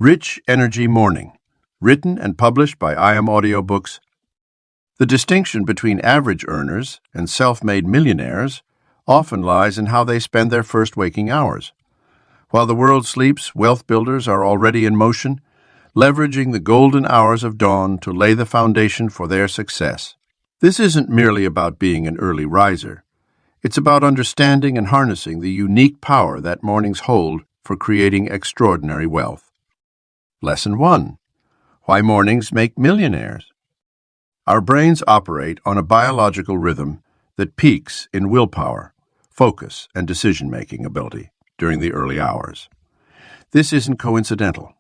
Rich Energy Morning, written and published by Audiobooks. The distinction between average earners and self-made millionaires often lies in how they spend their first waking hours. While the world sleeps, wealth builders are already in motion, leveraging the golden hours of dawn to lay the foundation for their success. This isn't merely about being an early riser. It's about understanding and harnessing the unique power that mornings hold for creating extraordinary wealth. Lesson 1. Why mornings make millionaires. Our brains operate on a biological rhythm that peaks in willpower, focus, and decision-making ability during the early hours. This isn't coincidental.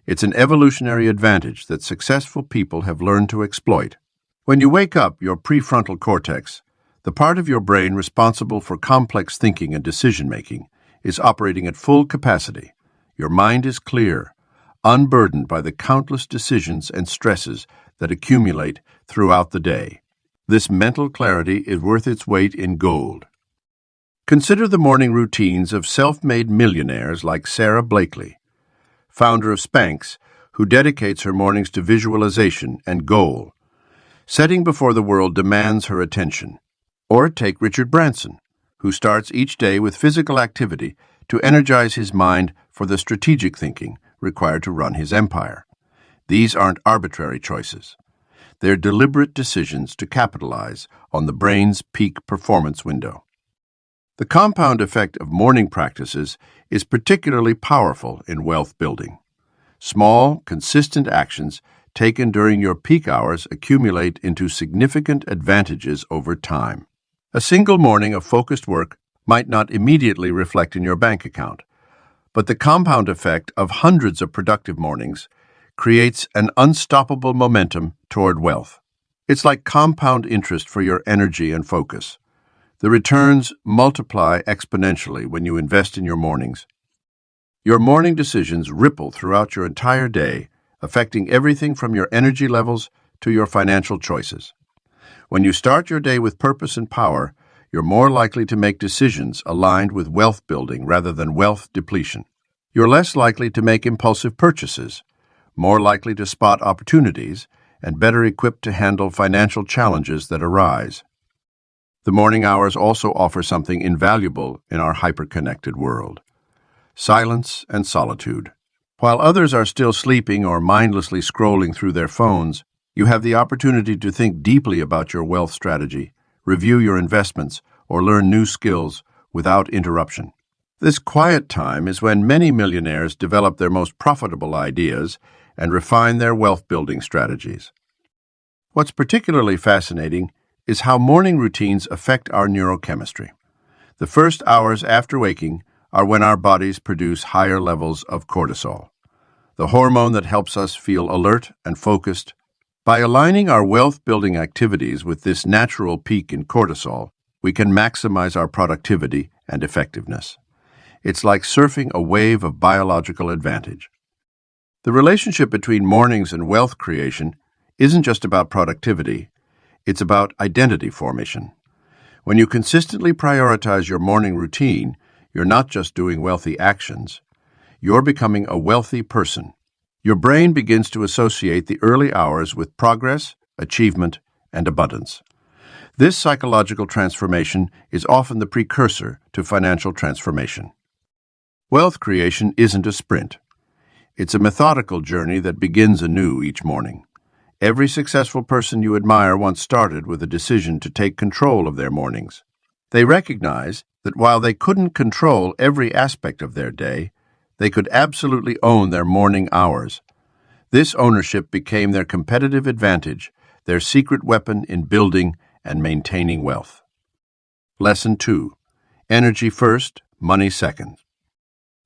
It's an evolutionary advantage that successful people have learned to exploit. When you wake up, your prefrontal cortex, the part of your brain responsible for complex thinking and decision-making, is operating at full capacity. Your mind is clear, unburdened by the countless decisions and stresses that accumulate throughout the day. This mental clarity is worth its weight in gold. Consider the morning routines of self-made millionaires like Sarah Blakely, founder of Spanx, who dedicates her mornings to visualization and goal. Setting before the world demands her attention. Or take Richard Branson, who starts each day with physical activity to energize his mind for the strategic thinking required to run his empire. These aren't arbitrary choices. They're deliberate decisions to capitalize on the brain's peak performance window. The compound effect of morning practices is particularly powerful in wealth building. Small, consistent actions taken during your peak hours accumulate into significant advantages over time. A single morning of focused work might not immediately reflect in your bank account, but the compound effect of hundreds of productive mornings creates an unstoppable momentum toward wealth. It's like compound interest for your energy and focus. The returns multiply exponentially when you invest in your mornings. Your morning decisions ripple throughout your entire day, affecting everything from your energy levels to your financial choices. When you start your day with purpose and power, you're more likely to make decisions aligned with wealth building rather than wealth depletion. You're less likely to make impulsive purchases, more likely to spot opportunities, and better equipped to handle financial challenges that arise. The morning hours also offer something invaluable in our hyper-connected world: silence and solitude. While others are still sleeping or mindlessly scrolling through their phones, you have the opportunity to think deeply about your wealth strategy, review your investments, or learn new skills without interruption. This quiet time is when many millionaires develop their most profitable ideas and refine their wealth-building strategies. What's particularly fascinating is how morning routines affect our neurochemistry. The first hours after waking are when our bodies produce higher levels of cortisol, the hormone that helps us feel alert and focused. By aligning our wealth-building activities with this natural peak in cortisol, we can maximize our productivity and effectiveness. It's like surfing a wave of biological advantage. The relationship between mornings and wealth creation isn't just about productivity, it's about identity formation. When you consistently prioritize your morning routine, you're not just doing wealthy actions, you're becoming a wealthy person. Your brain begins to associate the early hours with progress, achievement, and abundance. This psychological transformation is often the precursor to financial transformation. Wealth creation isn't a sprint. It's a methodical journey that begins anew each morning. Every successful person you admire once started with a decision to take control of their mornings. They recognized that while they couldn't control every aspect of their day, they could absolutely own their morning hours. This ownership became their competitive advantage, their secret weapon in building and maintaining wealth. Lesson 2. Energy first, money second.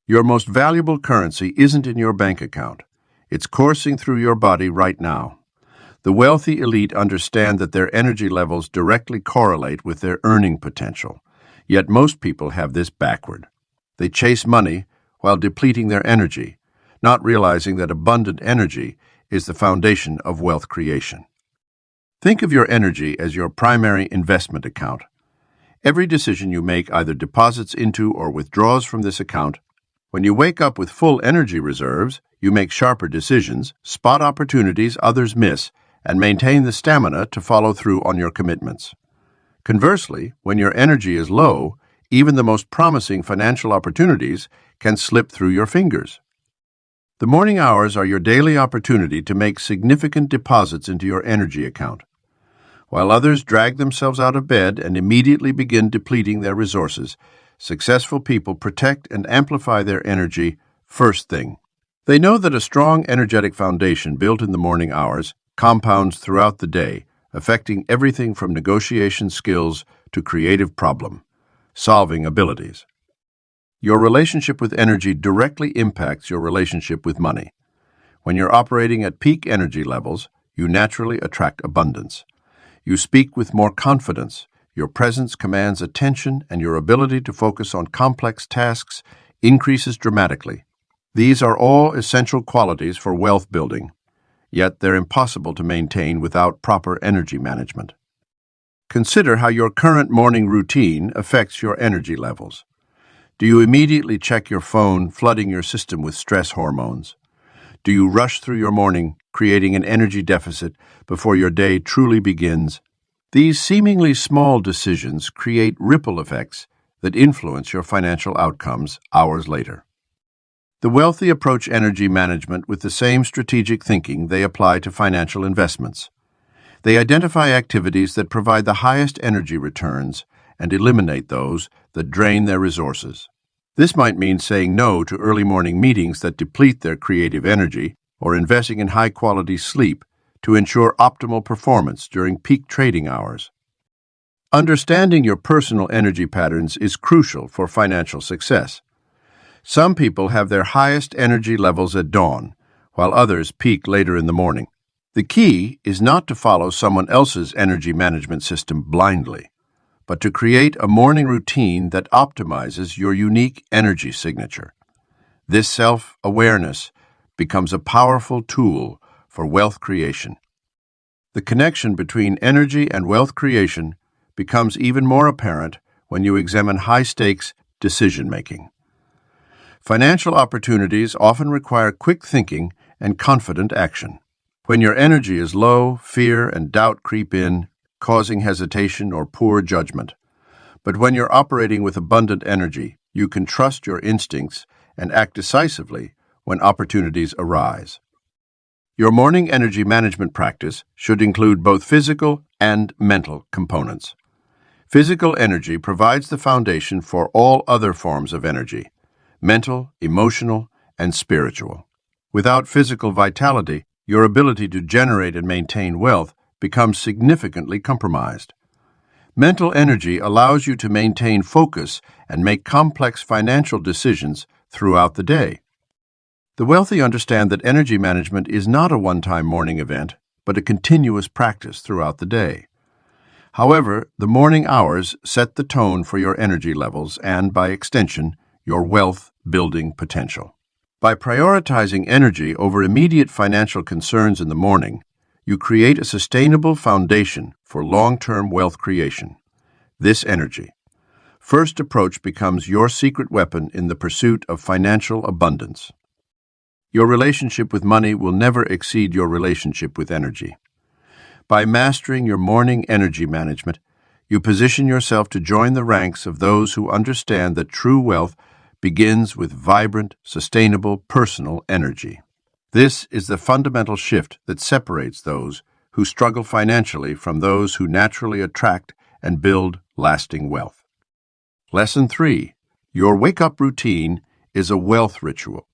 Your most valuable currency isn't in your bank account. It's coursing through your body right now. The wealthy elite understand that their energy levels directly correlate with their earning potential, yet most people have this backward. They chase money while depleting their energy, not realizing that abundant energy is the foundation of wealth creation. Think of your energy as your primary investment account. Every decision you make either deposits into or withdraws from this account. When you wake up with full energy reserves, you make sharper decisions, spot opportunities others miss, and maintain the stamina to follow through on your commitments. Conversely, when your energy is low, even the most promising financial opportunities can slip through your fingers. The morning hours are your daily opportunity to make significant deposits into your energy account. While others drag themselves out of bed and immediately begin depleting their resources, successful people protect and amplify their energy first thing. They know that a strong, energetic foundation built in the morning hours compounds throughout the day, affecting everything from negotiation skills to creative problem-solving abilities. Your relationship with energy directly impacts your relationship with money. When you're operating at peak energy levels, you naturally attract abundance. You speak with more confidence, your presence commands attention, and your ability to focus on complex tasks increases dramatically. These are all essential qualities for wealth building, yet they're impossible to maintain without proper energy management. Consider how your current morning routine affects your energy levels. Do you immediately check your phone, flooding your system with stress hormones? Do you rush through your morning, creating an energy deficit before your day truly begins? These seemingly small decisions create ripple effects that influence your financial outcomes hours later. The wealthy approach energy management with the same strategic thinking they apply to financial investments. They identify activities that provide the highest energy returns and eliminate those that drain their resources. This might mean saying no to early morning meetings that deplete their creative energy or investing in high-quality sleep to ensure optimal performance during peak trading hours. Understanding your personal energy patterns is crucial for financial success. Some people have their highest energy levels at dawn, while others peak later in the morning. The key is not to follow someone else's energy management system blindly, but to create a morning routine that optimizes your unique energy signature. This self-awareness becomes a powerful tool for wealth creation. The connection between energy and wealth creation becomes even more apparent when you examine high-stakes decision-making. Financial opportunities often require quick thinking and confident action. When your energy is low, fear and doubt creep in, causing hesitation or poor judgment. But when you're operating with abundant energy, you can trust your instincts and act decisively when opportunities arise. Your morning energy management practice should include both physical and mental components. Physical energy provides the foundation for all other forms of energy: mental, emotional, and spiritual. Without physical vitality, your ability to generate and maintain wealth becomes significantly compromised. Mental energy allows you to maintain focus and make complex financial decisions throughout the day. The wealthy understand that energy management is not a one-time morning event, but a continuous practice throughout the day. However, the morning hours set the tone for your energy levels and, by extension, your wealth-building potential. By prioritizing energy over immediate financial concerns in the morning, you create a sustainable foundation for long-term wealth creation. This energy, first approach becomes your secret weapon in the pursuit of financial abundance. Your relationship with money will never exceed your relationship with energy. By mastering your morning energy management, you position yourself to join the ranks of those who understand that true wealth begins with vibrant, sustainable, personal energy. This is the fundamental shift that separates those who struggle financially from those who naturally attract and build lasting wealth. Lesson 3. Your wake-up routine is a wealth ritual.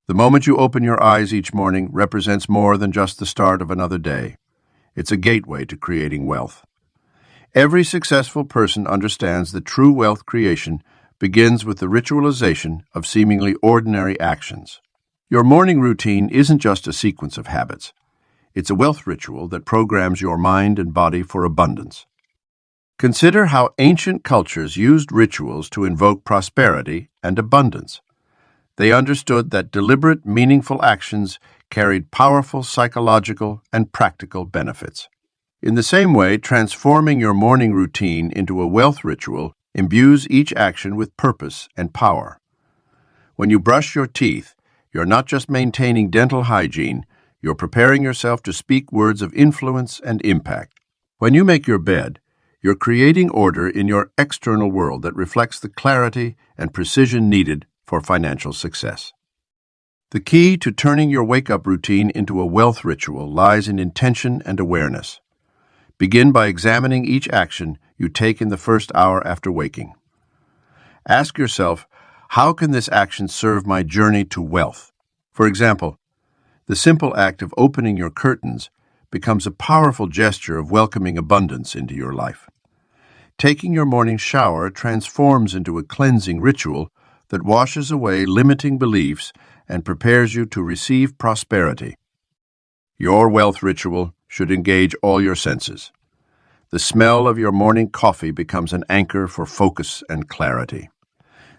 The moment you open your eyes each morning represents more than just the start of another day. It's a gateway to creating wealth. Every successful person understands that true wealth creation begins with the ritualization of seemingly ordinary actions. Your morning routine isn't just a sequence of habits. It's a wealth ritual that programs your mind and body for abundance. Consider how ancient cultures used rituals to invoke prosperity and abundance. They understood that deliberate, meaningful actions carried powerful psychological and practical benefits. In the same way, transforming your morning routine into a wealth ritual imbues each action with purpose and power. When you brush your teeth, you're not just maintaining dental hygiene, you're preparing yourself to speak words of influence and impact. When you make your bed, you're creating order in your external world that reflects the clarity and precision needed for financial success. The key to turning your wake-up routine into a wealth ritual lies in intention and awareness. Begin by examining each action you take in the first hour after waking. Ask yourself, how can this action serve my journey to wealth? For example, the simple act of opening your curtains becomes a powerful gesture of welcoming abundance into your life. Taking your morning shower transforms into a cleansing ritual that washes away limiting beliefs and prepares you to receive prosperity. Your wealth ritual should engage all your senses. The smell of your morning coffee becomes an anchor for focus and clarity.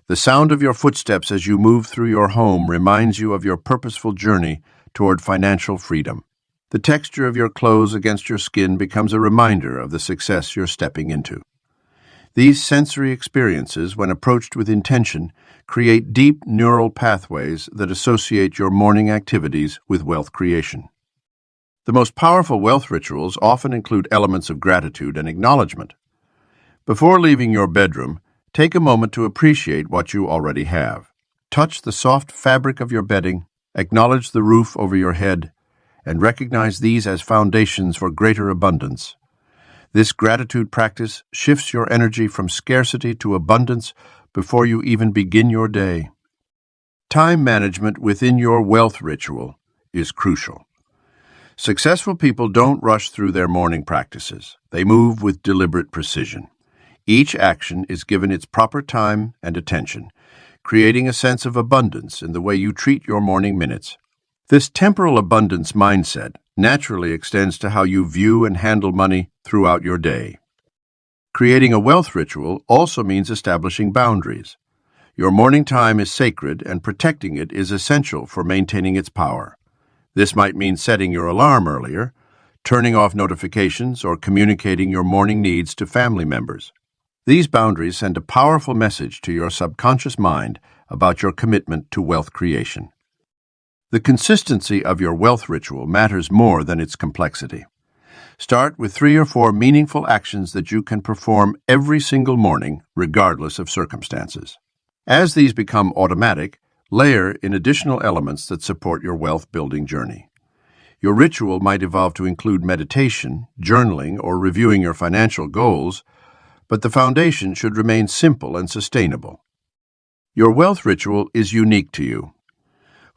The sound of your footsteps as you move through your home reminds you of your purposeful journey toward financial freedom. The texture of your clothes against your skin becomes a reminder of the success you're stepping into. These sensory experiences, when approached with intention, create deep neural pathways that associate your morning activities with wealth creation. The most powerful wealth rituals often include elements of gratitude and acknowledgement. Before leaving your bedroom, take a moment to appreciate what you already have. Touch the soft fabric of your bedding, acknowledge the roof over your head, and recognize these as foundations for greater abundance. This gratitude practice shifts your energy from scarcity to abundance before you even begin your day. Time management within your wealth ritual is crucial. Successful people don't rush through their morning practices. They move with deliberate precision. Each action is given its proper time and attention, creating a sense of abundance in the way you treat your morning minutes. This temporal abundance mindset naturally extends to how you view and handle money throughout your day. Creating a wealth ritual also means establishing boundaries. Your morning time is sacred, and protecting it is essential for maintaining its power. This might mean setting your alarm earlier, turning off notifications, or communicating your morning needs to family members. These boundaries send a powerful message to your subconscious mind about your commitment to wealth creation. The consistency of your wealth ritual matters more than its complexity. Start with 3 or 4 meaningful actions that you can perform every single morning, regardless of circumstances. As these become automatic, layer in additional elements that support your wealth-building journey. Your ritual might evolve to include meditation, journaling, or reviewing your financial goals, but the foundation should remain simple and sustainable. Your wealth ritual is unique to you.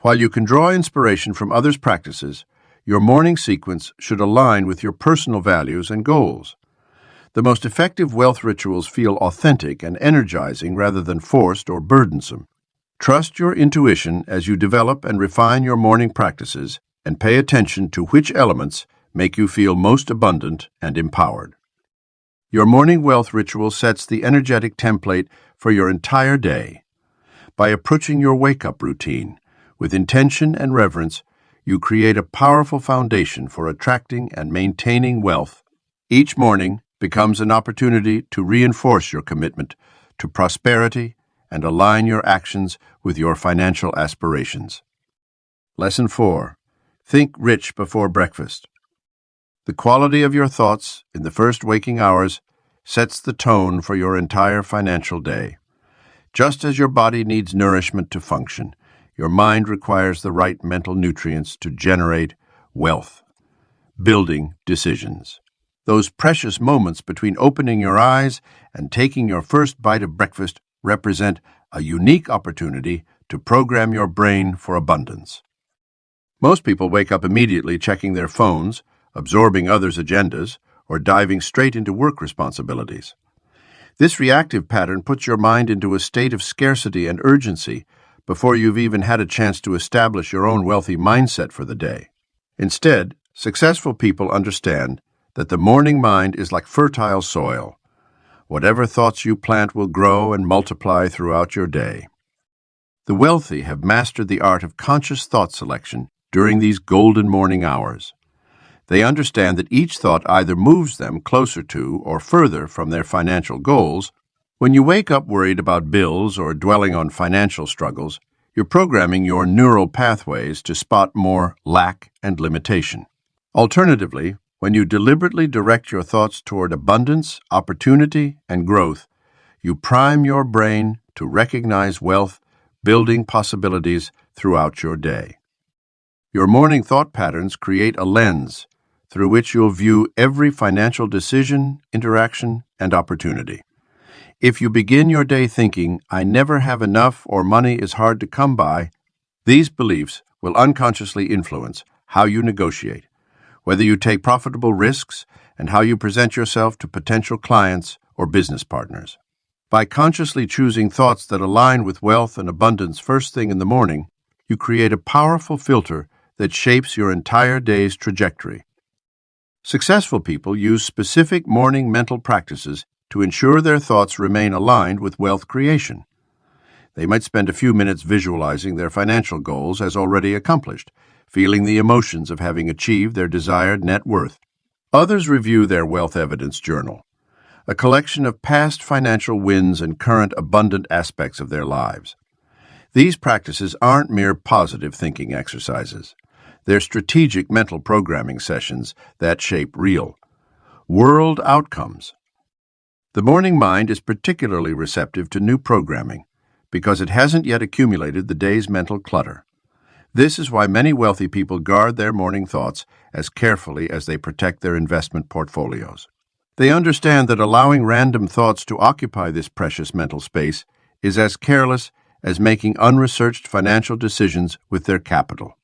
While you can draw inspiration from others' practices, your morning sequence should align with your personal values and goals. The most effective wealth rituals feel authentic and energizing rather than forced or burdensome. Trust your intuition as you develop and refine your morning practices, and pay attention to which elements make you feel most abundant and empowered. Your morning wealth ritual sets the energetic template for your entire day. By approaching your wake-up routine with intention and reverence, you create a powerful foundation for attracting and maintaining wealth. Each morning becomes an opportunity to reinforce your commitment to prosperity and align your actions with your financial aspirations. Lesson 4. Think rich before breakfast. The quality of your thoughts in the first waking hours sets the tone for your entire financial day. Just as your body needs nourishment to function, your mind requires the right mental nutrients to generate wealth, building decisions. Those precious moments between opening your eyes and taking your first bite of breakfast represent a unique opportunity to program your brain for abundance. Most people wake up immediately checking their phones, absorbing others' agendas, or diving straight into work responsibilities. This reactive pattern puts your mind into a state of scarcity and urgency before you've even had a chance to establish your own wealthy mindset for the day. Instead, successful people understand that the morning mind is like fertile soil. Whatever thoughts you plant will grow and multiply throughout your day. The wealthy have mastered the art of conscious thought selection during these golden morning hours. They understand that each thought either moves them closer to or further from their financial goals. When you wake up worried about bills or dwelling on financial struggles, You're programming your neural pathways to spot more lack and limitation. Alternatively, when you deliberately direct your thoughts toward abundance, opportunity, and growth, you prime your brain to recognize wealth, building possibilities throughout your day. Your morning thought patterns create a lens through which you'll view every financial decision, interaction, and opportunity. If you begin your day thinking, "I never have enough" or "money is hard to come by," these beliefs will unconsciously influence how you negotiate, whether you take profitable risks, and how you present yourself to potential clients or business partners. By consciously choosing thoughts that align with wealth and abundance first thing in the morning, you create a powerful filter that shapes your entire day's trajectory. Successful people use specific morning mental practices to ensure their thoughts remain aligned with wealth creation. They might spend a few minutes visualizing their financial goals as already accomplished, feeling the emotions of having achieved their desired net worth. Others review their wealth evidence journal, a collection of past financial wins and current abundant aspects of their lives. These practices aren't mere positive thinking exercises. They're strategic mental programming sessions that shape real world outcomes. The morning mind is particularly receptive to new programming because it hasn't yet accumulated the day's mental clutter. This is why many wealthy people guard their morning thoughts as carefully as they protect their investment portfolios. They understand that allowing random thoughts to occupy this precious mental space is as careless as making unresearched financial decisions with their capital.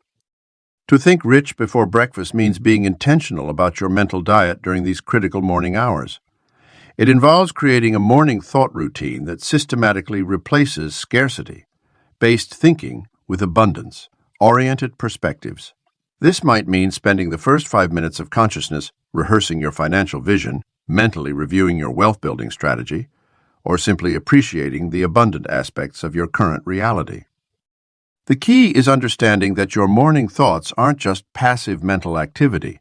To think rich before breakfast means being intentional about your mental diet during these critical morning hours. It involves creating a morning thought routine that systematically replaces scarcity-based thinking with abundance-oriented perspectives. This might mean spending the first 5 minutes of consciousness rehearsing your financial vision, mentally reviewing your wealth-building strategy, or simply appreciating the abundant aspects of your current reality. The key is understanding that your morning thoughts aren't just passive mental activity.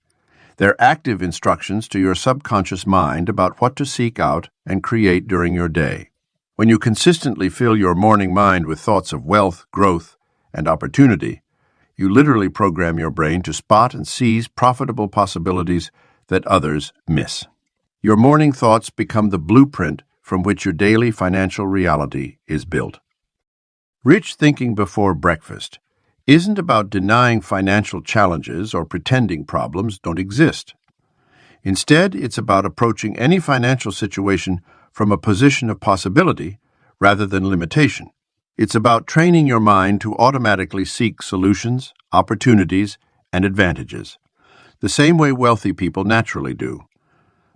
They're active instructions to your subconscious mind about what to seek out and create during your day. When you consistently fill your morning mind with thoughts of wealth, growth, and opportunity, you literally program your brain to spot and seize profitable possibilities that others miss. Your morning thoughts become the blueprint from which your daily financial reality is built. Rich thinking before breakfast isn't about denying financial challenges or pretending problems don't exist. Instead, it's about approaching any financial situation from a position of possibility rather than limitation. It's about training your mind to automatically seek solutions, opportunities, and advantages, the same way wealthy people naturally do.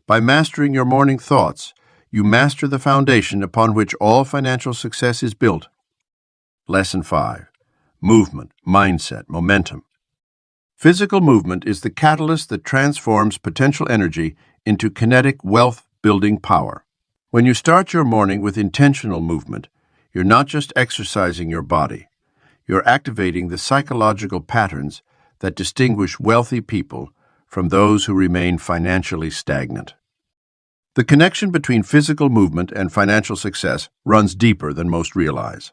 By mastering your morning thoughts, you master the foundation upon which all financial success is built. Lesson 5. Movement, mindset, momentum. Physical movement is the catalyst that transforms potential energy into kinetic wealth-building power. When you start your morning with intentional movement, you're not just exercising your body. You're activating the psychological patterns that distinguish wealthy people from those who remain financially stagnant. The connection between physical movement and financial success runs deeper than most realize.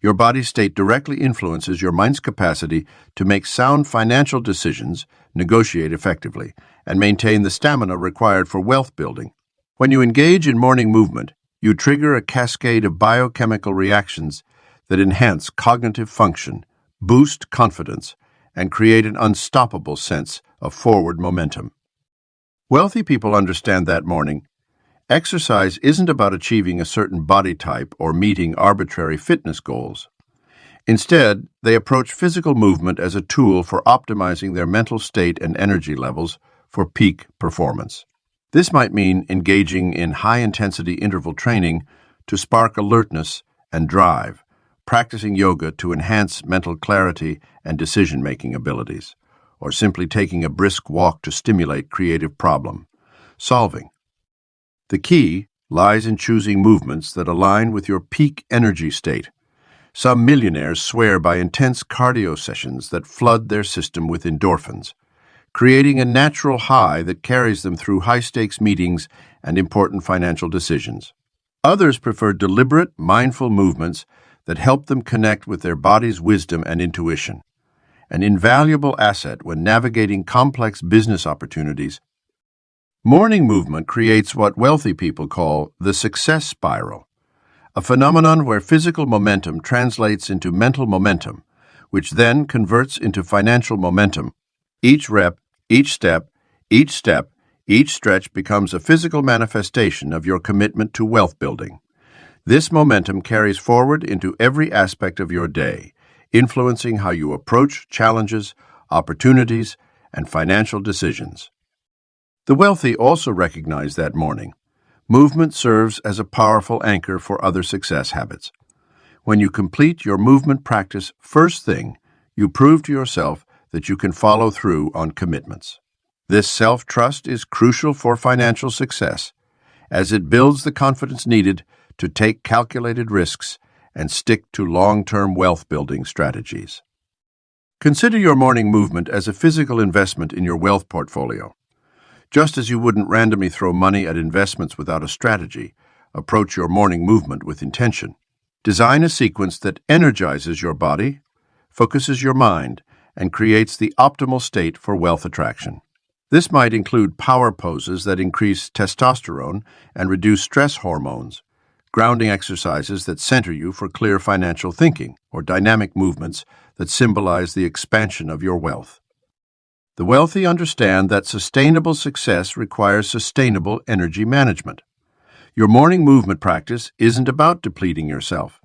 Your body's state directly influences your mind's capacity to make sound financial decisions, negotiate effectively, and maintain the stamina required for wealth building. When you engage in morning movement, you trigger a cascade of biochemical reactions that enhance cognitive function, boost confidence, and create an unstoppable sense of forward momentum. Wealthy people understand that morning. Exercise isn't about achieving a certain body type or meeting arbitrary fitness goals. Instead, they approach physical movement as a tool for optimizing their mental state and energy levels for peak performance. This might mean engaging in high-intensity interval training to spark alertness and drive, practicing yoga to enhance mental clarity and decision-making abilities, or simply taking a brisk walk to stimulate creative problem solving. The key lies in choosing movements that align with your peak energy state. Some millionaires swear by intense cardio sessions that flood their system with endorphins, creating a natural high that carries them through high-stakes meetings and important financial decisions. Others prefer deliberate, mindful movements that help them connect with their body's wisdom and intuition, an invaluable asset when navigating complex business opportunities. Morning movement creates what wealthy people call the success spiral, a phenomenon where physical momentum translates into mental momentum, which then converts into financial momentum. Each rep, each step, each stretch becomes a physical manifestation of your commitment to wealth building. This momentum carries forward into every aspect of your day, influencing how you approach challenges, opportunities, and financial decisions. The wealthy also recognize that morning. Movement serves as a powerful anchor for other success habits. When you complete your movement practice first thing, you prove to yourself that you can follow through on commitments. This self-trust is crucial for financial success, as it builds the confidence needed to take calculated risks and stick to long-term wealth-building strategies. Consider your morning movement as a physical investment in your wealth portfolio. Just as you wouldn't randomly throw money at investments without a strategy, approach your morning movement with intention. Design a sequence that energizes your body, focuses your mind, and creates the optimal state for wealth attraction. This might include power poses that increase testosterone and reduce stress hormones, grounding exercises that center you for clear financial thinking, or dynamic movements that symbolize the expansion of your wealth. The wealthy understand that sustainable success requires sustainable energy management. Your morning movement practice isn't about depleting yourself.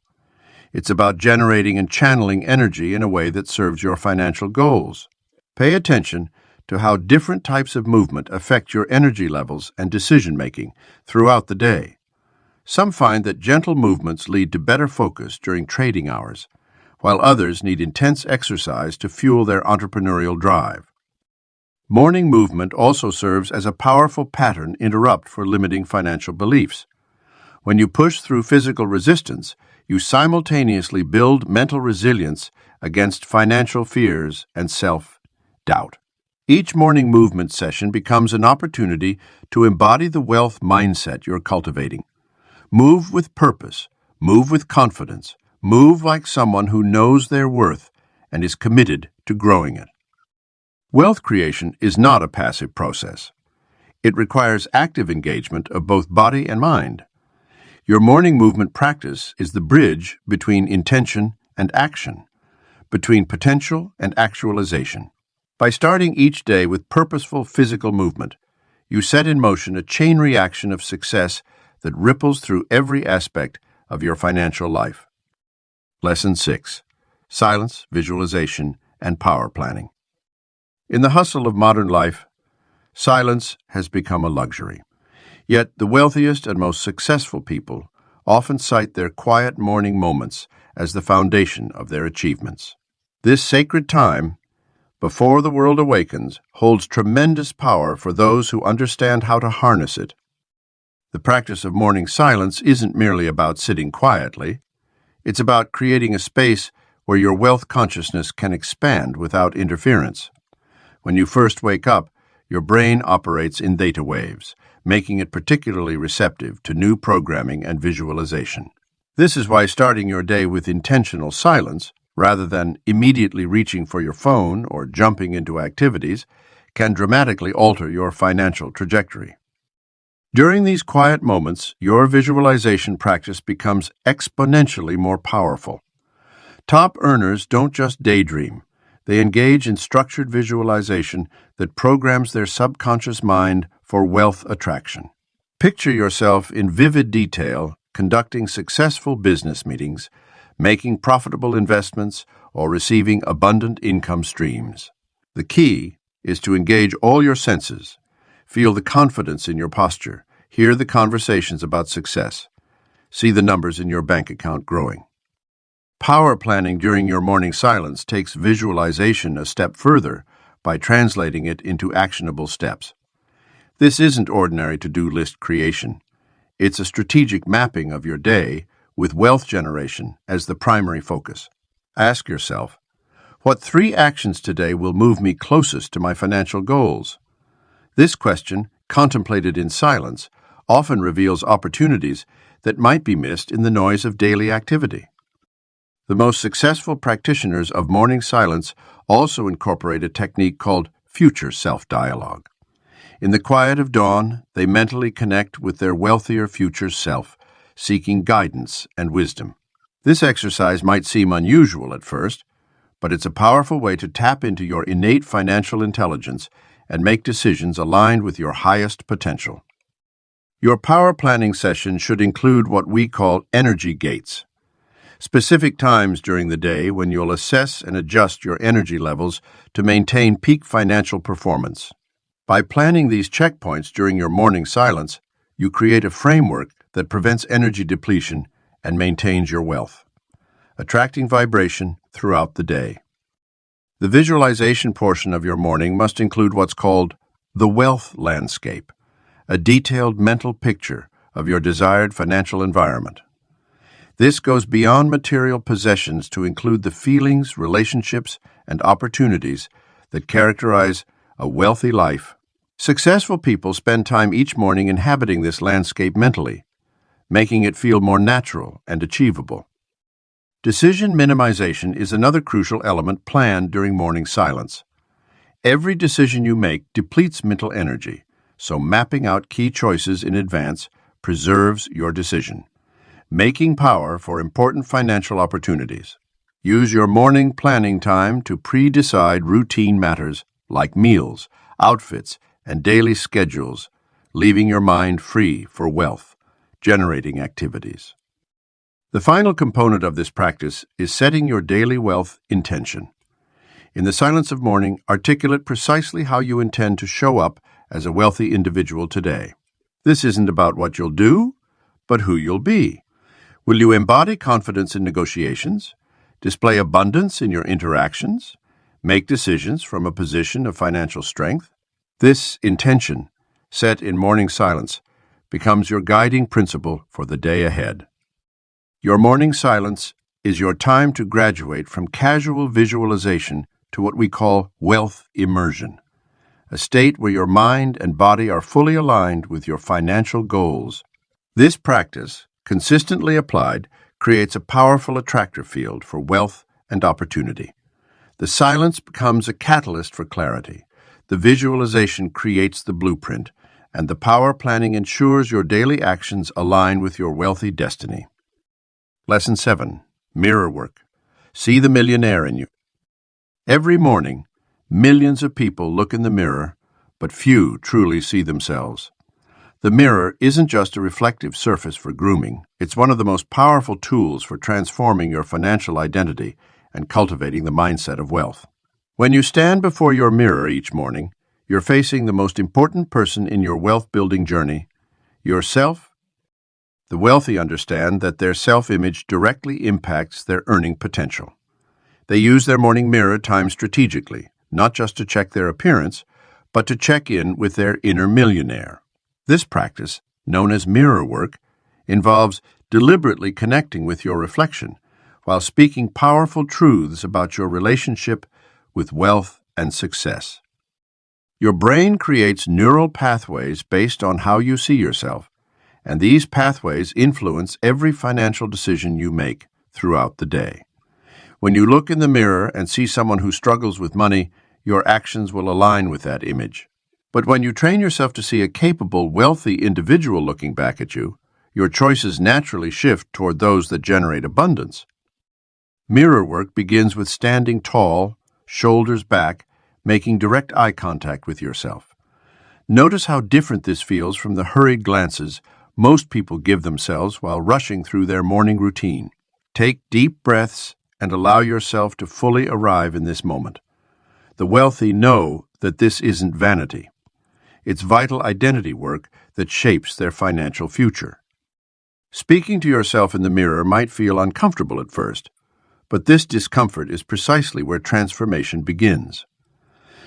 It's about generating and channeling energy in a way that serves your financial goals. Pay attention to how different types of movement affect your energy levels and decision-making throughout the day. Some find that gentle movements lead to better focus during trading hours, while others need intense exercise to fuel their entrepreneurial drive. Morning movement also serves as a powerful pattern interrupt for limiting financial beliefs. When you push through physical resistance, you simultaneously build mental resilience against financial fears and self-doubt. Each morning movement session becomes an opportunity to embody the wealth mindset you're cultivating. Move with purpose, move with confidence, move like someone who knows their worth and is committed to growing it. Wealth creation is not a passive process. It requires active engagement of both body and mind. Your morning movement practice is the bridge between intention and action, between potential and actualization. By starting each day with purposeful physical movement, you set in motion a chain reaction of success that ripples through every aspect of your financial life. Lesson 6. Silence, Visualization, and Power Planning. In the hustle of modern life, silence has become a luxury. Yet the wealthiest and most successful people often cite their quiet morning moments as the foundation of their achievements. This sacred time, before the world awakens, holds tremendous power for those who understand how to harness it. The practice of morning silence isn't merely about sitting quietly. It's about creating a space where your wealth consciousness can expand without interference. When you first wake up, your brain operates in theta waves, making it particularly receptive to new programming and visualization. This is why starting your day with intentional silence, rather than immediately reaching for your phone or jumping into activities, can dramatically alter your financial trajectory. During these quiet moments, your visualization practice becomes exponentially more powerful. Top earners don't just daydream. They engage in structured visualization that programs their subconscious mind for wealth attraction. Picture yourself in vivid detail conducting successful business meetings, making profitable investments, or receiving abundant income streams. The key is to engage all your senses. Feel the confidence in your posture. Hear the conversations about success. See the numbers in your bank account growing. Power planning during your morning silence takes visualization a step further by translating it into actionable steps. This isn't ordinary to-do list creation. It's a strategic mapping of your day with wealth generation as the primary focus. Ask yourself, what 3 actions today will move me closest to my financial goals? This question, contemplated in silence, often reveals opportunities that might be missed in the noise of daily activity. The most successful practitioners of morning silence also incorporate a technique called future self-dialogue. In the quiet of dawn, they mentally connect with their wealthier future self, seeking guidance and wisdom. This exercise might seem unusual at first, but it's a powerful way to tap into your innate financial intelligence and make decisions aligned with your highest potential. Your power planning session should include what we call energy gates, specific times during the day when you'll assess and adjust your energy levels to maintain peak financial performance. By planning these checkpoints during your morning silence, you create a framework that prevents energy depletion and maintains your wealth, attracting vibration throughout the day. The visualization portion of your morning must include what's called the wealth landscape, a detailed mental picture of your desired financial environment. This goes beyond material possessions to include the feelings, relationships, and opportunities that characterize a wealthy life. Successful people spend time each morning inhabiting this landscape mentally, making it feel more natural and achievable. Decision minimization is another crucial element planned during morning silence. Every decision you make depletes mental energy, so mapping out key choices in advance preserves your decision, making power for important financial opportunities. Use your morning planning time to pre-decide routine matters like meals, outfits, and daily schedules, leaving your mind free for wealth-generating activities. The final component of this practice is setting your daily wealth intention. In the silence of morning, articulate precisely how you intend to show up as a wealthy individual today. This isn't about what you'll do, but who you'll be. Will you embody confidence in negotiations, display abundance in your interactions, make decisions from a position of financial strength? This intention, set in morning silence, becomes your guiding principle for the day ahead. Your morning silence is your time to graduate from casual visualization to what we call wealth immersion, a state where your mind and body are fully aligned with your financial goals. This practice, consistently applied, creates a powerful attractor field for wealth and opportunity. The silence becomes a catalyst for clarity. The visualization creates the blueprint, and the power planning ensures your daily actions align with your wealthy destiny. Lesson 7. Mirror Work. See the millionaire in you. Every morning, millions of people look in the mirror, but few truly see themselves. The mirror isn't just a reflective surface for grooming. It's one of the most powerful tools for transforming your financial identity and cultivating the mindset of wealth. When you stand before your mirror each morning, you're facing the most important person in your wealth-building journey, yourself. The wealthy understand that their self-image directly impacts their earning potential. They use their morning mirror time strategically, not just to check their appearance, but to check in with their inner millionaire. This practice, known as mirror work, involves deliberately connecting with your reflection while speaking powerful truths about your relationship with wealth and success. Your brain creates neural pathways based on how you see yourself, and these pathways influence every financial decision you make throughout the day. When you look in the mirror and see someone who struggles with money, your actions will align with that image. But when you train yourself to see a capable, wealthy individual looking back at you, your choices naturally shift toward those that generate abundance. Mirror work begins with standing tall, shoulders back, making direct eye contact with yourself. Notice how different this feels from the hurried glances most people give themselves while rushing through their morning routine. Take deep breaths and allow yourself to fully arrive in this moment. The wealthy know that this isn't vanity. It's vital identity work that shapes their financial future. Speaking to yourself in the mirror might feel uncomfortable at first, but this discomfort is precisely where transformation begins.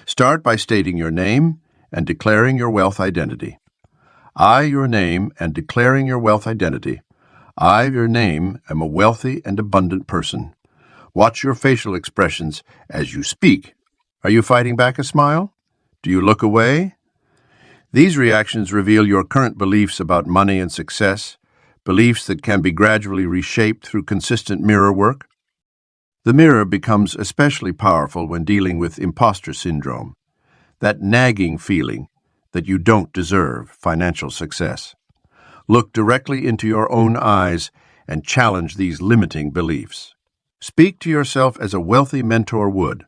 Start by stating your name and declaring your wealth identity. I, your name, and declaring your wealth identity. I, your name, am a wealthy and abundant person. Watch your facial expressions as you speak. Are you fighting back a smile? Do you look away? These reactions reveal your current beliefs about money and success, beliefs that can be gradually reshaped through consistent mirror work. The mirror becomes especially powerful when dealing with imposter syndrome, that nagging feeling that you don't deserve financial success. Look directly into your own eyes and challenge these limiting beliefs. Speak to yourself as a wealthy mentor would.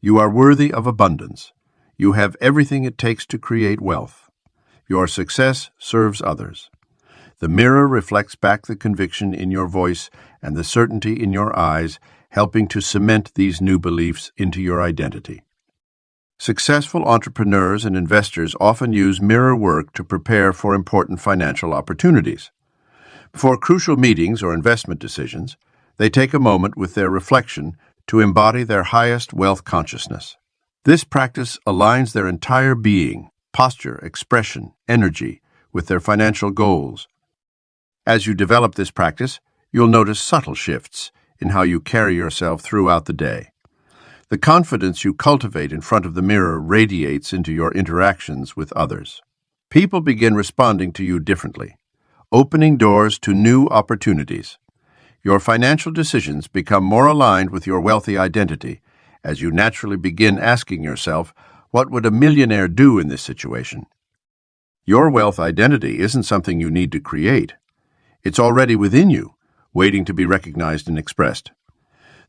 You are worthy of abundance. You have everything it takes to create wealth. Your success serves others. The mirror reflects back the conviction in your voice and the certainty in your eyes, helping to cement these new beliefs into your identity. Successful entrepreneurs and investors often use mirror work to prepare for important financial opportunities. Before crucial meetings or investment decisions, they take a moment with their reflection to embody their highest wealth consciousness. This practice aligns their entire being, posture, expression, energy, with their financial goals. As you develop this practice, you'll notice subtle shifts in how you carry yourself throughout the day. The confidence you cultivate in front of the mirror radiates into your interactions with others. People begin responding to you differently, opening doors to new opportunities. Your financial decisions become more aligned with your wealthy identity as you naturally begin asking yourself, what would a millionaire do in this situation? Your wealth identity isn't something you need to create. It's already within you, waiting to be recognized and expressed.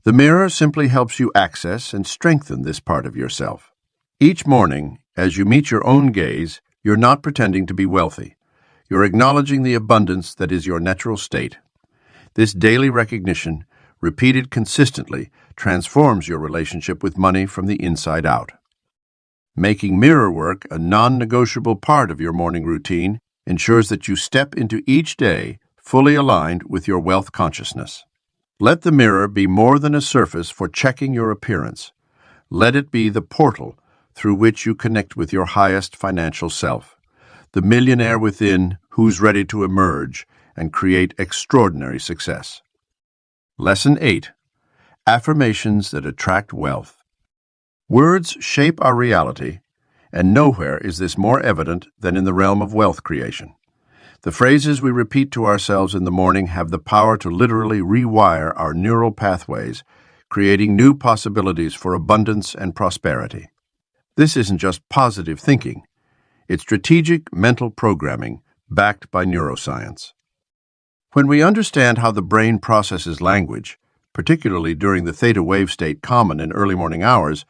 The mirror simply helps you access and strengthen this part of yourself. Each morning, as you meet your own gaze, you're not pretending to be wealthy. You're acknowledging the abundance that is your natural state. This daily recognition, repeated consistently, transforms your relationship with money from the inside out. Making mirror work a non-negotiable part of your morning routine ensures that you step into each day fully aligned with your wealth consciousness. Let the mirror be more than a surface for checking your appearance. Let it be the portal through which you connect with your highest financial self, the millionaire within who's ready to emerge and create extraordinary success. Lesson 8. Affirmations that attract wealth. Words shape our reality, and nowhere is this more evident than in the realm of wealth creation. The phrases we repeat to ourselves in the morning have the power to literally rewire our neural pathways, creating new possibilities for abundance and prosperity. This isn't just positive thinking. It's strategic mental programming backed by neuroscience. When we understand how the brain processes language, particularly during the theta wave state common in early morning hours,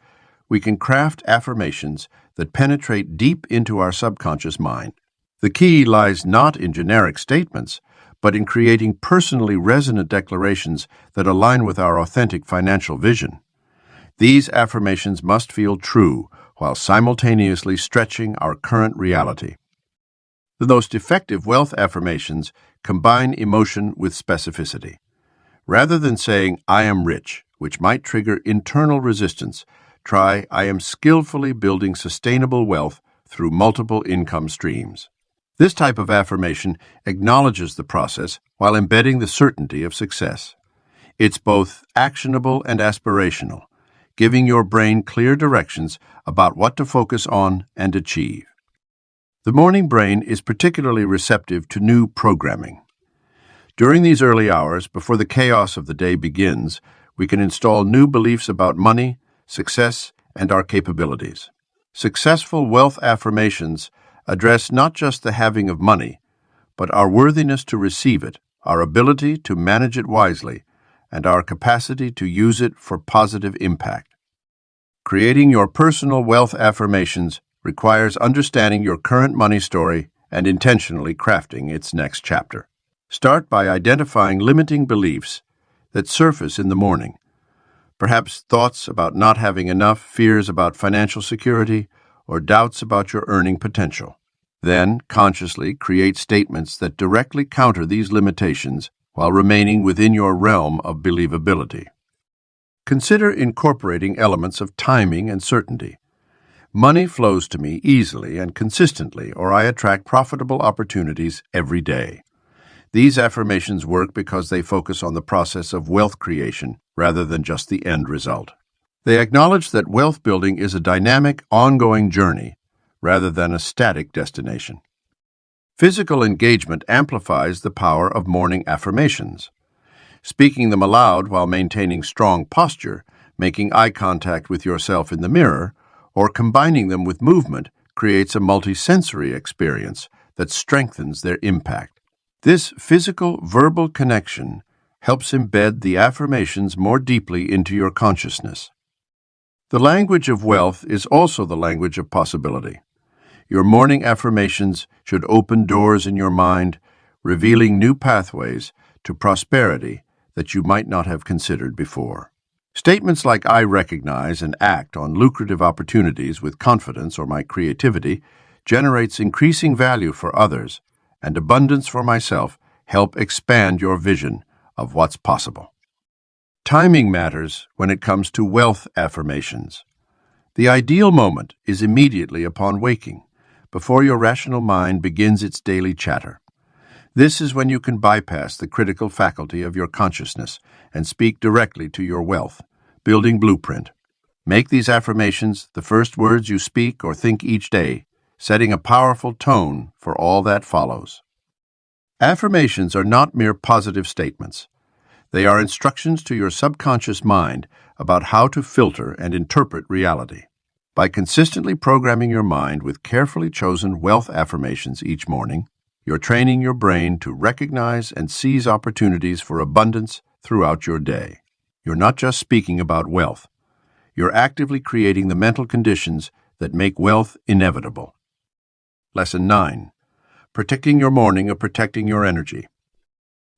we can craft affirmations that penetrate deep into our subconscious mind. The key lies not in generic statements, but in creating personally resonant declarations that align with our authentic financial vision. These affirmations must feel true while simultaneously stretching our current reality. The most effective wealth affirmations combine emotion with specificity. Rather than saying, "I am rich," which might trigger internal resistance, try, "I am skillfully building sustainable wealth through multiple income streams." This type of affirmation acknowledges the process while embedding the certainty of success. It's both actionable and aspirational, giving your brain clear directions about what to focus on and achieve. The morning brain is particularly receptive to new programming. During these early hours, before the chaos of the day begins, we can install new beliefs about money, success, and our capabilities. Successful wealth affirmations address not just the having of money, but our worthiness to receive it, our ability to manage it wisely, and our capacity to use it for positive impact. Creating your personal wealth affirmations requires understanding your current money story and intentionally crafting its next chapter. Start by identifying limiting beliefs that surface in the morning. Perhaps thoughts about not having enough, fears about financial security, or doubts about your earning potential. Then, consciously create statements that directly counter these limitations while remaining within your realm of believability. Consider incorporating elements of timing and certainty. Money flows to me easily and consistently, or I attract profitable opportunities every day. These affirmations work because they focus on the process of wealth creation rather than just the end result. They acknowledge that wealth building is a dynamic, ongoing journey rather than a static destination. Physical engagement amplifies the power of morning affirmations. Speaking them aloud while maintaining strong posture, making eye contact with yourself in the mirror, or combining them with movement creates a multisensory experience that strengthens their impact. This physical-verbal connection helps embed the affirmations more deeply into your consciousness. The language of wealth is also the language of possibility. Your morning affirmations should open doors in your mind, revealing new pathways to prosperity that you might not have considered before. Statements like "I recognize and act on lucrative opportunities with confidence," or "my creativity generates increasing value for others," and "abundance for myself" help expand your vision of what's possible. Timing matters when it comes to wealth affirmations. The ideal moment is immediately upon waking, before your rational mind begins its daily chatter. This is when you can bypass the critical faculty of your consciousness and speak directly to your wealth, building blueprint. Make these affirmations the first words you speak or think each day, setting a powerful tone for all that follows. Affirmations are not mere positive statements. They are instructions to your subconscious mind about how to filter and interpret reality. By consistently programming your mind with carefully chosen wealth affirmations each morning, you're training your brain to recognize and seize opportunities for abundance throughout your day. You're not just speaking about wealth. You're actively creating the mental conditions that make wealth inevitable. Lesson 9. Protecting your morning or protecting your energy.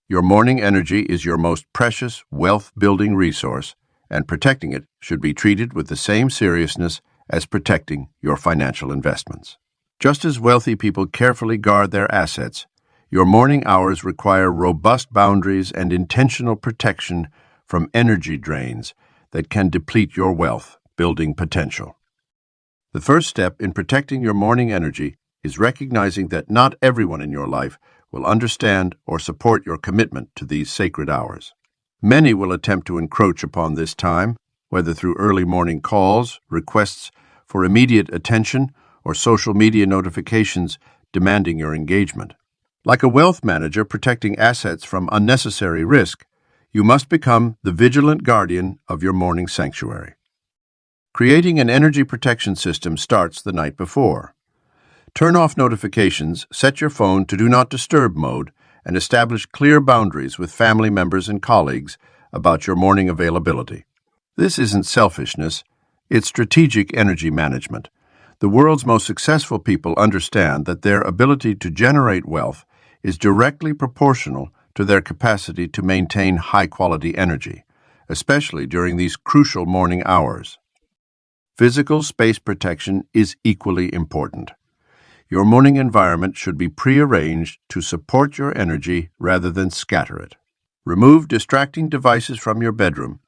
Your morning energy is your most precious wealth-building resource, and protecting it should be treated with the same seriousness as protecting your financial investments. Just as wealthy people carefully guard their assets, your morning hours require robust boundaries and intentional protection from energy drains that can deplete your wealth-building potential. The first step in protecting your morning energy is recognizing that not everyone in your life will understand or support your commitment to these sacred hours. Many will attempt to encroach upon this time, whether through early morning calls, requests for immediate attention, or social media notifications demanding your engagement. Like a wealth manager protecting assets from unnecessary risk, you must become the vigilant guardian of your morning sanctuary. Creating an energy protection system starts the night before. Turn off notifications, set your phone to Do Not Disturb mode, and establish clear boundaries with family members and colleagues about your morning availability. This isn't selfishness, it's strategic energy management. The world's most successful people understand that their ability to generate wealth is directly proportional to their capacity to maintain high-quality energy, especially during these crucial morning hours. Physical space protection is equally important. Your morning environment should be prearranged to support your energy rather than scatter it. Remove distracting devices from your bedroom,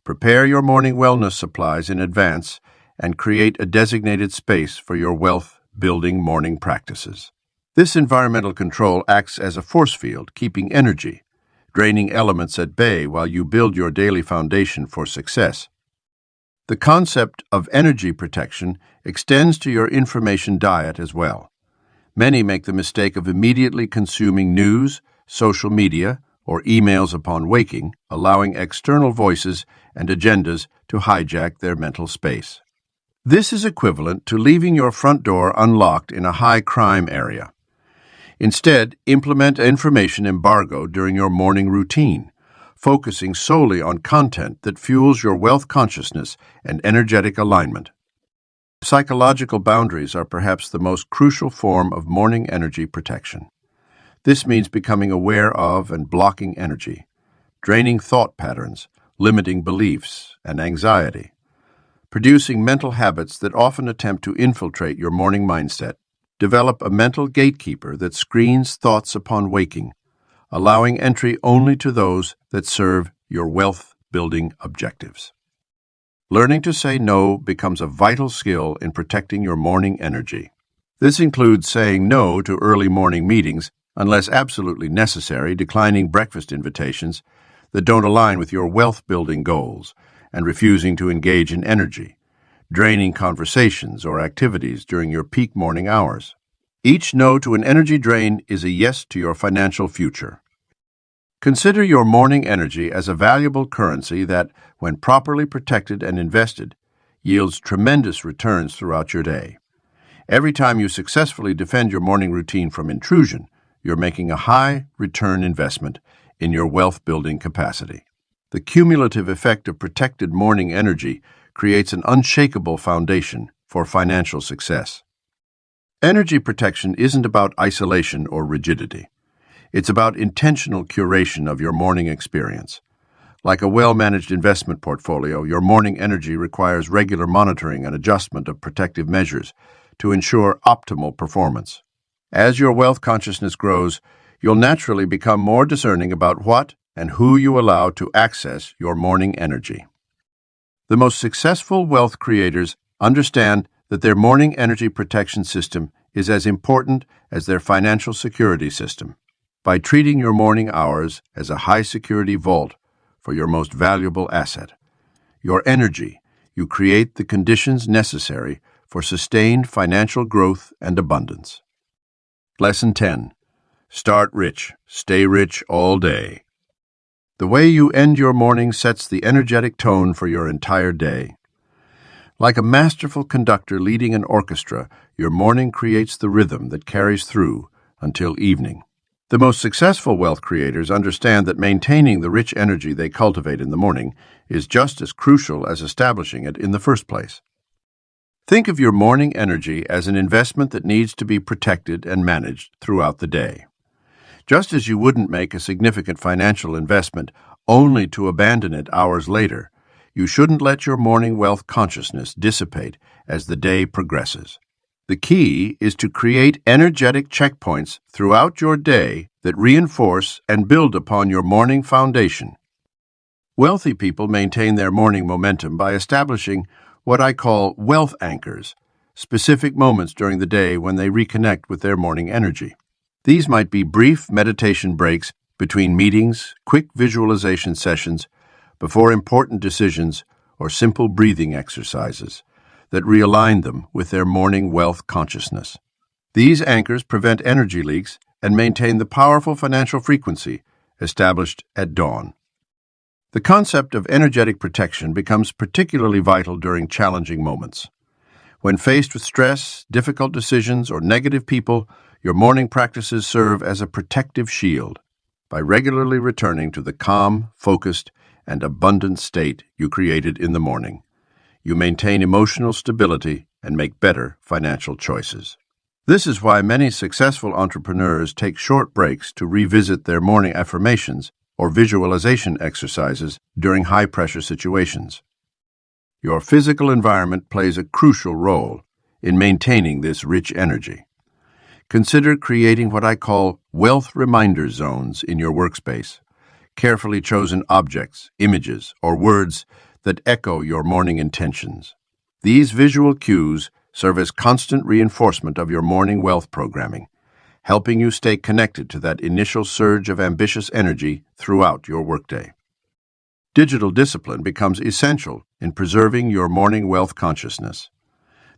prepare your morning wellness supplies in advance, and create a designated space for your wealth-building morning practices. This environmental control acts as a force field, keeping energy, draining elements at bay while you build your daily foundation for success. The concept of energy protection extends to your information diet as well. Many make the mistake of immediately consuming news, social media, or emails upon waking, allowing external voices and agendas to hijack their mental space. This is equivalent to leaving your front door unlocked in a high-crime area. Instead, implement an information embargo during your morning routine, focusing solely on content that fuels your wealth consciousness and energetic alignment. Psychological boundaries are perhaps the most crucial form of morning energy protection. This means becoming aware of and blocking energy, draining thought patterns, limiting beliefs and anxiety, producing mental habits that often attempt to infiltrate your morning mindset. Develop a mental gatekeeper that screens thoughts upon waking, allowing entry only to those that serve your wealth-building objectives. Learning to say no becomes a vital skill in protecting your morning energy. This includes saying no to early morning meetings unless absolutely necessary, declining breakfast invitations that don't align with your wealth-building goals, and refusing to engage in energy, draining conversations or activities during your peak morning hours. Each no to an energy drain is a yes to your financial future. Consider your morning energy as a valuable currency that, when properly protected and invested, yields tremendous returns throughout your day. Every time you successfully defend your morning routine from intrusion, you're making a high-return investment in your wealth-building capacity. The cumulative effect of protected morning energy creates an unshakable foundation for financial success. Energy protection isn't about isolation or rigidity. It's about intentional curation of your morning experience. Like a well-managed investment portfolio, your morning energy requires regular monitoring and adjustment of protective measures to ensure optimal performance. As your wealth consciousness grows, you'll naturally become more discerning about what and who you allow to access your morning energy. The most successful wealth creators understand that their morning energy protection system is as important as their financial security system. By treating your morning hours as a high-security vault for your most valuable asset, your energy, you create the conditions necessary for sustained financial growth and abundance. Lesson 10. Start rich, stay rich all day. The way you end your morning sets the energetic tone for your entire day. Like a masterful conductor leading an orchestra, your morning creates the rhythm that carries through until evening. The most successful wealth creators understand that maintaining the rich energy they cultivate in the morning is just as crucial as establishing it in the first place. Think of your morning energy as an investment that needs to be protected and managed throughout the day. Just as you wouldn't make a significant financial investment only to abandon it hours later, you shouldn't let your morning wealth consciousness dissipate as the day progresses. The key is to create energetic checkpoints throughout your day that reinforce and build upon your morning foundation. Wealthy people maintain their morning momentum by establishing what I call wealth anchors, specific moments during the day when they reconnect with their morning energy. These might be brief meditation breaks between meetings, quick visualization sessions, before important decisions, or simple breathing exercises that realign them with their morning wealth consciousness. These anchors prevent energy leaks and maintain the powerful financial frequency established at dawn. The concept of energetic protection becomes particularly vital during challenging moments. When faced with stress, difficult decisions, or negative people, your morning practices serve as a protective shield. By regularly returning to the calm, focused, and abundant state you created in the morning, you maintain emotional stability and make better financial choices. This is why many successful entrepreneurs take short breaks to revisit their morning affirmations or visualization exercises during high-pressure situations. Your physical environment plays a crucial role in maintaining this rich energy. Consider creating what I call wealth reminder zones in your workspace, carefully chosen objects, images, or words that echo your morning intentions. These visual cues serve as constant reinforcement of your morning wealth programming, helping you stay connected to that initial surge of ambitious energy throughout your workday. Digital discipline becomes essential in preserving your morning wealth consciousness.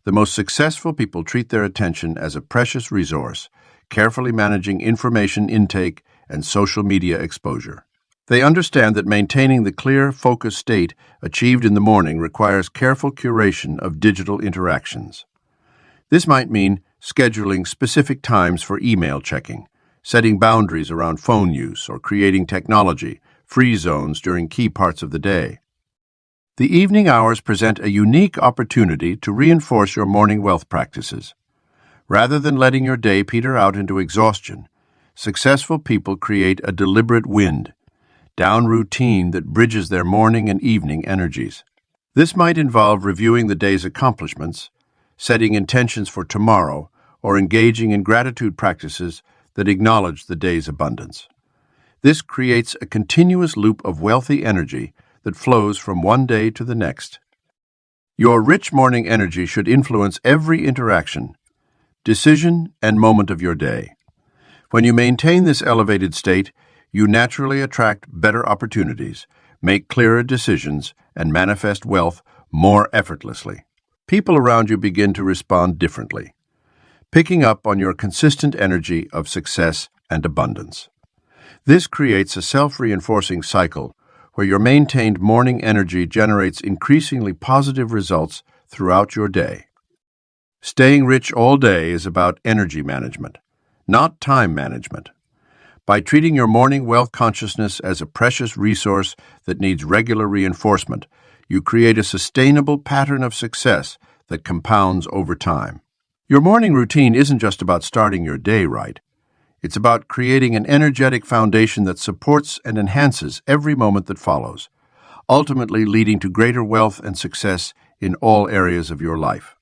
The most successful people treat their attention as a precious resource, carefully managing information intake and social media exposure. They understand that maintaining the clear, focused state achieved in the morning requires careful curation of digital interactions. This might mean scheduling specific times for email checking, setting boundaries around phone use, or creating technology-free zones during key parts of the day. The evening hours present a unique opportunity to reinforce your morning wealth practices. Rather than letting your day peter out into exhaustion, successful people create a deliberate wind-down routine that bridges their morning and evening energies. This might involve reviewing the day's accomplishments, setting intentions for tomorrow, or engaging in gratitude practices that acknowledge the day's abundance. This creates a continuous loop of wealthy energy that flows from one day to the next. Your rich morning energy should influence every interaction, decision, and moment of your day. When you maintain this elevated state, you naturally attract better opportunities, make clearer decisions, and manifest wealth more effortlessly. People around you begin to respond differently, picking up on your consistent energy of success and abundance. This creates a self-reinforcing cycle where your maintained morning energy generates increasingly positive results throughout your day. Staying rich all day is about energy management, not time management. By treating your morning wealth consciousness as a precious resource that needs regular reinforcement, you create a sustainable pattern of success that compounds over time. Your morning routine isn't just about starting your day right. It's about creating an energetic foundation that supports and enhances every moment that follows, ultimately leading to greater wealth and success in all areas of your life.